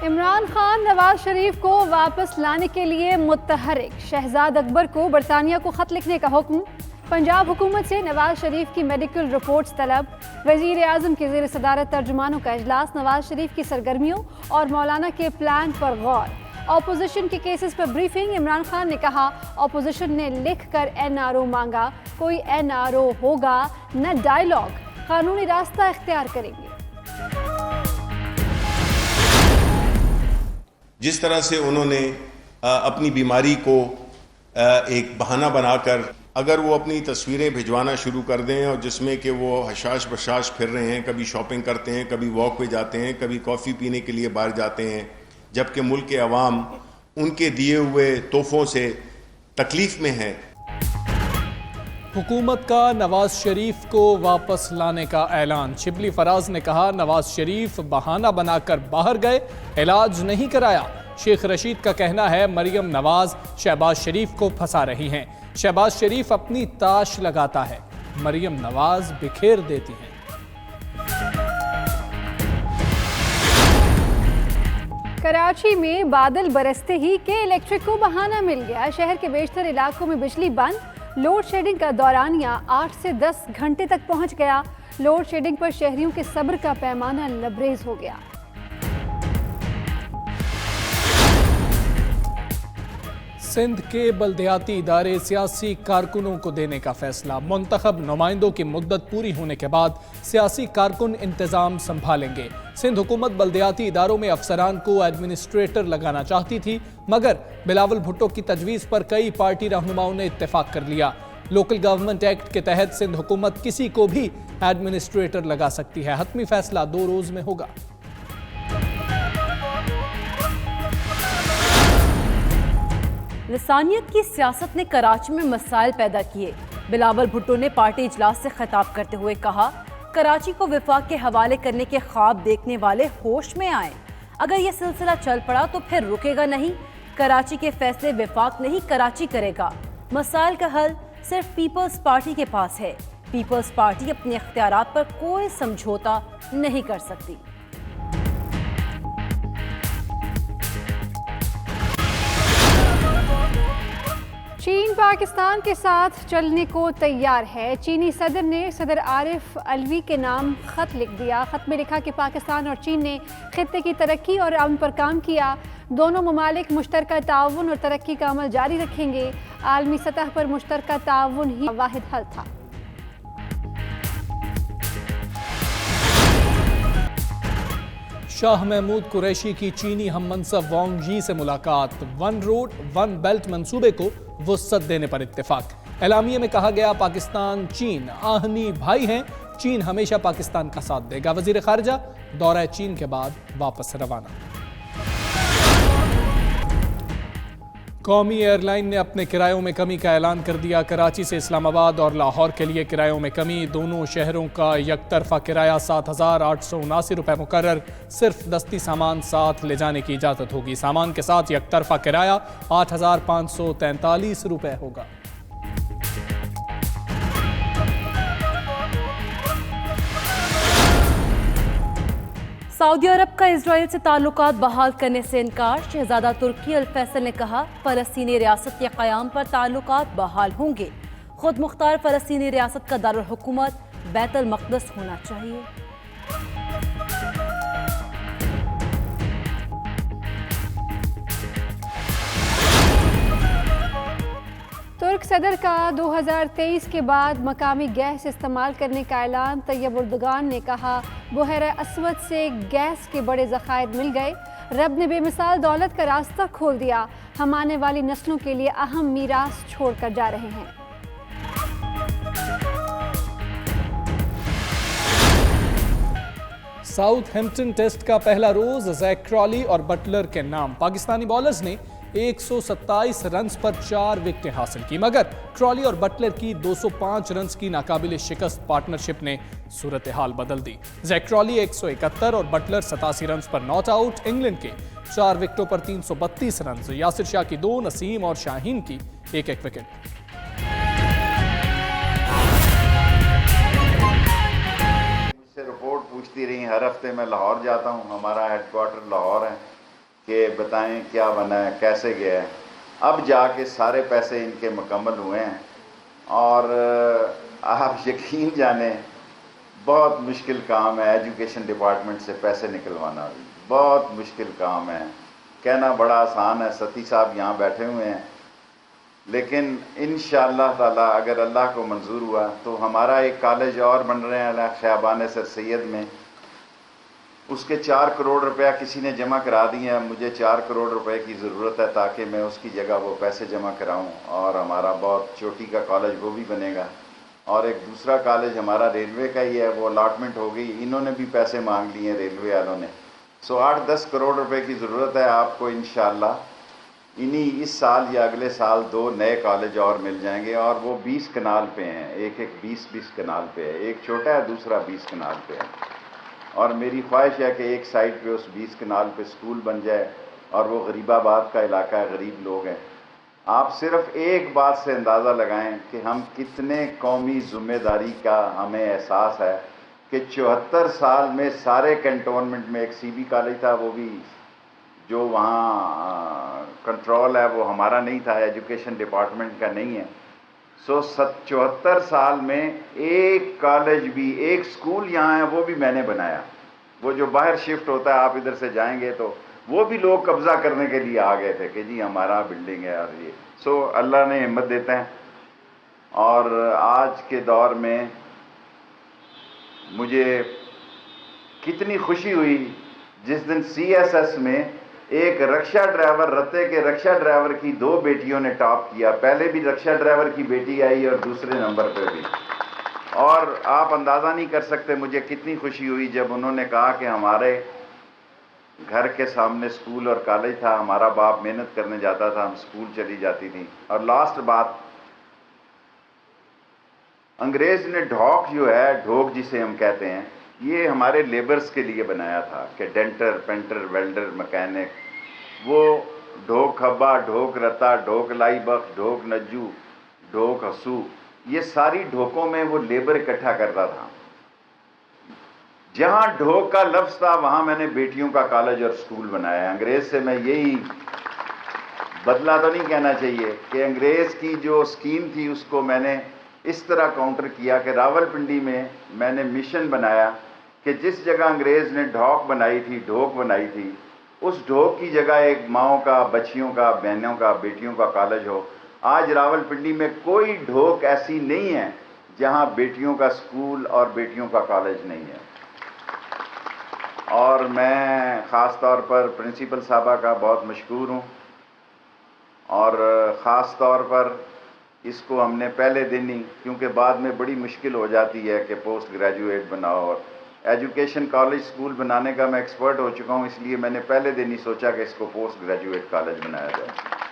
عمران خان نواز شریف کو واپس لانے کے لیے متحرک، شہزاد اکبر کو برطانیہ کو خط لکھنے کا حکم۔ پنجاب حکومت سے نواز شریف کی میڈیکل رپورٹس طلب۔ وزیر اعظم کے زیر صدارت ترجمانوں کا اجلاس۔ نواز شریف کی سرگرمیوں اور مولانا کے پلان پر غور۔ اپوزیشن کے کیسز پر بریفنگ۔ عمران خان نے کہا اپوزیشن نے لکھ کر این آر او مانگا، کوئی این آر او ہوگا نہ ڈائیلاگ، قانونی راستہ اختیار کریں گے۔ جس طرح سے انہوں نے اپنی بیماری کو ایک بہانہ بنا کر اگر وہ اپنی تصویریں بھجوانا شروع کر دیں اور جس میں کہ وہ حشاش بشاش پھر رہے ہیں، کبھی شاپنگ کرتے ہیں، کبھی واک پہ جاتے ہیں، کبھی کافی پینے کے لیے باہر جاتے ہیں، جبکہ ملک کے عوام ان کے دیے ہوئے تحفوں سے تکلیف میں ہے۔ حکومت کا نواز شریف کو واپس لانے کا اعلان۔ شبلی فراز نے کہا نواز شریف بہانہ بنا کر باہر گئے، علاج نہیں کرایا۔ شیخ رشید کا کہنا ہے مریم نواز شہباز شریف کو پھنسا رہی ہیں، شہباز شریف اپنی تاش لگاتا ہے، مریم نواز بکھیر دیتی ہیں۔ کراچی میں بادل برستے ہی کے الیکٹرک کو بہانہ مل گیا۔ شہر کے بیشتر علاقوں میں بجلی بند۔ لوڈ شیڈنگ کا دورانیہ 8 سے 10 گھنٹے تک پہنچ گیا۔ لوڈ شیڈنگ پر شہریوں کے صبر کا پیمانہ لبریز ہو گیا۔ سندھ کے بلدیاتی ادارے سیاسی کارکنوں کو دینے کا فیصلہ۔ منتخب نمائندوں کی مدت پوری ہونے کے بعد سیاسی کارکن انتظام سنبھالیں گے۔ سندھ حکومت بلدیاتی اداروں میں افسران کو ایڈمنسٹریٹر لگانا چاہتی تھی، مگر بلاول بھٹو کی تجویز پر کئی پارٹی رہنماؤں نے اتفاق کر لیا۔ لوکل گورنمنٹ ایکٹ کے تحت سندھ حکومت کسی کو بھی ایڈمنسٹریٹر لگا سکتی ہے۔ حتمی فیصلہ 2 روز میں ہوگا۔ لسانیت کی سیاست نے کراچی میں مسائل پیدا کیے۔ بلاول بھٹو نے پارٹی اجلاس سے خطاب کرتے ہوئے کہا کراچی کو وفاق کے حوالے کرنے کے خواب دیکھنے والے ہوش میں آئیں۔ اگر یہ سلسلہ چل پڑا تو پھر رکے گا نہیں۔ کراچی کے فیصلے وفاق نہیں کراچی کرے گا۔ مسائل کا حل صرف پیپلز پارٹی کے پاس ہے۔ پیپلز پارٹی اپنے اختیارات پر کوئی سمجھوتا نہیں کر سکتی۔ چین پاکستان کے ساتھ چلنے کو تیار ہے۔ چینی صدر نے صدر عارف علوی کے نام خط لکھ دیا۔ خط میں لکھا کہ پاکستان اور چین نے خطے کی ترقی اور امن پر کام کیا۔ دونوں ممالک مشترکہ تعاون اور ترقی کا عمل جاری رکھیں گے۔ عالمی سطح پر مشترکہ تعاون ہی واحد حل تھا۔ شاہ محمود قریشی کی چینی ہم منصب وانگ جی سے ملاقات۔ 1 روڈ 1 بیلٹ منصوبے کو وسعت دینے پر اتفاق۔ اعلامیے میں کہا گیا پاکستان چین آہنی بھائی ہیں، چین ہمیشہ پاکستان کا ساتھ دے گا۔ وزیر خارجہ دورہ چین کے بعد واپس روانہ۔ قومی ایئر لائن نے اپنے کرایوں میں کمی کا اعلان کر دیا۔ کراچی سے اسلام آباد اور لاہور کے لیے کرایوں میں کمی۔ دونوں شہروں کا یک طرفہ کرایہ 7,879 روپے مقرر۔ صرف دستی سامان ساتھ لے جانے کی اجازت ہوگی۔ سامان کے ساتھ یک طرفہ کرایہ 8,543 روپے ہوگا۔ سعودی عرب کا اسرائیل سے تعلقات بحال کرنے سے انکار۔ شہزادہ ترکی الفیصل نے کہا فلسطینی ریاست کے قیام پر تعلقات بحال ہوں گے۔ خود مختار فلسطینی ریاست کا دارالحکومت بیت المقدس ہونا چاہیے۔ ترک صدر کا 2023 کے بعد مقامی گیس استعمال کرنے کا اعلان۔ طیب اردگان نے کہا بحیرہ اسود سے گیس کے بڑے ذخائر مل گئے۔ رب نے بے مثال دولت کا راستہ کھول دیا۔ ہم آنے والی نسلوں کے لیے اہم میراث چھوڑ کر جا رہے ہیں۔ ساؤتھ ہیمپٹن ٹیسٹ کا پہلا روز زیک کرالے اور بٹلر کے نام۔ پاکستانی بالرز نے 127 رنز پر 4 وکٹیں حاصل کی، مگر کرالے اور بٹلر کی 205 رنز کی ناقابل شکست پارٹنرشپ نے صورتحال بدل دی۔ زیک کرالے 171 اور بٹلر 87 رنز پر ناٹ آؤٹ۔ انگلینڈ کے 4 وکٹوں پر 332 رنز، یاسر شاہ کی 2، نسیم اور شاہین کی 1-1 وکٹ۔ مجھ سے رپورٹ پوچھتی رہی، ہر ہفتے میں لاہور جاتا ہوں، ہمارا ہیڈ کوارٹر لاہور ہے، کہ بتائیں کیا بنا ہے، کیسے گیا ہے. اب جا کے سارے پیسے ان کے مکمل ہوئے ہیں اور آپ یقین جانیں بہت مشکل کام ہے ایجوکیشن ڈپارٹمنٹ سے پیسے نکلوانا، بہت مشکل کام ہے. کہنا بڑا آسان ہے، ستی صاحب یہاں بیٹھے ہوئے ہیں، لیکن انشاءاللہ تعالی اگر اللہ کو منظور ہوا تو ہمارا ایک کالج اور بن رہے ہیں خیابان سر سید میں، اس کے 4 کروڑ روپیہ کسی نے جمع کرا دیے ہیں. مجھے 4 کروڑ روپے کی ضرورت ہے تاکہ میں اس کی جگہ وہ پیسے جمع کراؤں اور ہمارا بہت چوٹی کا کالج وہ بھی بنے گا. اور ایک دوسرا کالج ہمارا ریلوے کا ہی ہے، وہ الاٹمنٹ ہو گئی، انہوں نے بھی پیسے مانگ لیے ہیں ریلوے والوں نے. 8-10 کروڑ روپے کی ضرورت ہے آپ کو. انشاءاللہ اس سال یا اگلے سال 2 نئے کالج اور مل جائیں گے اور وہ 20 کنال پہ ہیں، ایک 20 کنال پہ ہے. ایک چھوٹا ہے، دوسرا 20 کنال پہ ہے. اور میری خواہش ہے کہ ایک سائٹ پہ اس 20 کنال پہ سکول بن جائے. اور وہ غریب آباد کا علاقہ ہے، غریب لوگ ہیں. آپ صرف ایک بات سے اندازہ لگائیں کہ ہم کتنے قومی ذمہ داری کا ہمیں احساس ہے کہ 74 سال میں سارے کنٹونمنٹ میں ایک سی بی کالج تھا، وہ بھی جو وہاں کنٹرول ہے وہ ہمارا نہیں تھا، ایجوکیشن ڈپارٹمنٹ کا نہیں ہے. 74 سال میں ایک کالج بھی، ایک سکول یہاں ہے وہ بھی میں نے بنایا. وہ جو باہر شفٹ ہوتا ہے آپ ادھر سے جائیں گے تو وہ بھی لوگ قبضہ کرنے کے لیے آ گئے تھے کہ جی ہمارا بلڈنگ ہے. اور یہ اللہ نے ہمت دیتے ہیں. اور آج کے دور میں مجھے کتنی خوشی ہوئی جس دن CSS میں ایک رکشہ ڈرائیور، رتے کے رکشہ ڈرائیور کی 2 بیٹیوں نے ٹاپ کیا. پہلے بھی رکشہ ڈرائیور کی بیٹی آئی اور دوسرے نمبر پہ بھی. اور آپ اندازہ نہیں کر سکتے مجھے کتنی خوشی ہوئی جب انہوں نے کہا کہ ہمارے گھر کے سامنے سکول اور کالج تھا، ہمارا باپ محنت کرنے جاتا تھا، ہم سکول چلی جاتی تھی. اور لاسٹ بات، انگریز نے ڈھوک جو ہے، ڈھوک جسے ہم کہتے ہیں، یہ ہمارے لیبرز کے لیے بنایا تھا کہ ڈینٹر، پینٹر، ویلڈر، مکینک. وہ ڈھوک کھبا، ڈھوک رتا، ڈھوک لائی بخش، ڈھوک نجو، ڈھوک ہسو، یہ ساری ڈھوکوں میں وہ لیبر اکٹھا کرتا تھا. جہاں ڈھوک کا لفظ تھا وہاں میں نے بیٹیوں کا کالج اور سکول بنایا ہے. انگریز سے میں یہی بدلہ تو نہیں کہنا چاہیے کہ انگریز کی جو اسکیم تھی اس کو میں نے اس طرح کاؤنٹر کیا کہ راولپنڈی میں نے مشن بنایا کہ جس جگہ انگریز نے ڈھوک بنائی تھی، ڈھوک بنائی تھی، اس ڈھوک کی جگہ ایک ماؤں کا، بچیوں کا، بہنوں کا، بیٹیوں کا کالج ہو. آج راولپنڈی میں کوئی ڈھوک ایسی نہیں ہے جہاں بیٹیوں کا سکول اور بیٹیوں کا کالج نہیں ہے. اور میں خاص طور پر پرنسپل صاحبہ کا بہت مشکور ہوں. اور خاص طور پر اس کو ہم نے پہلے دن ہی، کیونکہ بعد میں بڑی مشکل ہو جاتی ہے کہ پوسٹ گریجویٹ بناؤ، اور ایجوکیشن کالج سکول بنانے کا میں ایکسپرٹ ہو چکا ہوں، اس لیے میں نے پہلے دن ہی سوچا کہ اس کو پوسٹ گریجویٹ کالج بنایا جائے.